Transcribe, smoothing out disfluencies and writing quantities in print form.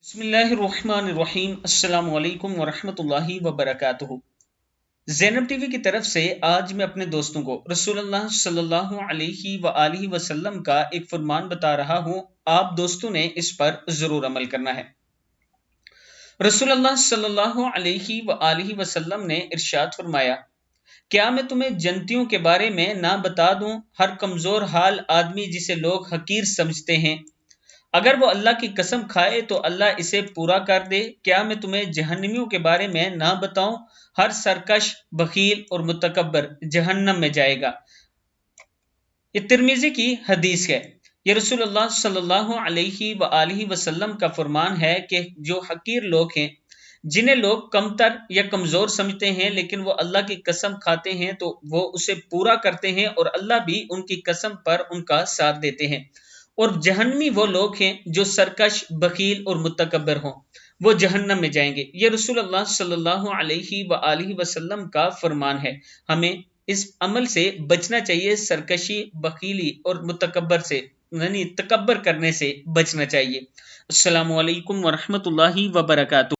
بسم اللہ الرحمن الرحیم۔ السلام علیکم ورحمۃ اللہ وبرکاتہ۔ زینب ٹی وی کی طرف سے آج میں اپنے دوستوں کو رسول اللہ صلی اللہ علیہ وآلہ وسلم کا ایک فرمان بتا رہا ہوں، آپ دوستوں نے اس پر ضرور عمل کرنا ہے۔ رسول اللہ صلی اللہ علیہ وآلہ وسلم نے ارشاد فرمایا، کیا میں تمہیں جنتیوں کے بارے میں نہ بتا دوں؟ ہر کمزور حال آدمی جسے لوگ حقیر سمجھتے ہیں، اگر وہ اللہ کی قسم کھائے تو اللہ اسے پورا کر دے۔ کیا میں تمہیں جہنمیوں کے بارے میں نہ بتاؤں؟ ہر سرکش، بخیل اور متکبر جہنم میں جائے گا۔ یہ ترمذی کی حدیث ہے۔ یہ رسول اللہ صلی اللہ علیہ وآلہ وسلم کا فرمان ہے کہ جو حقیر لوگ ہیں، جنہیں لوگ کمتر یا کمزور سمجھتے ہیں، لیکن وہ اللہ کی قسم کھاتے ہیں تو وہ اسے پورا کرتے ہیں اور اللہ بھی ان کی قسم پر ان کا ساتھ دیتے ہیں۔ اور جہنمی وہ لوگ ہیں جو سرکش، بخیل اور متکبر ہوں، وہ جہنم میں جائیں گے۔ یہ رسول اللہ صلی اللہ علیہ وآلہ وسلم کا فرمان ہے۔ ہمیں اس عمل سے بچنا چاہیے، سرکشی، بخیلی اور متکبر سے، یعنی تکبر کرنے سے بچنا چاہیے۔ السلام علیکم ورحمۃ اللہ وبرکاتہ۔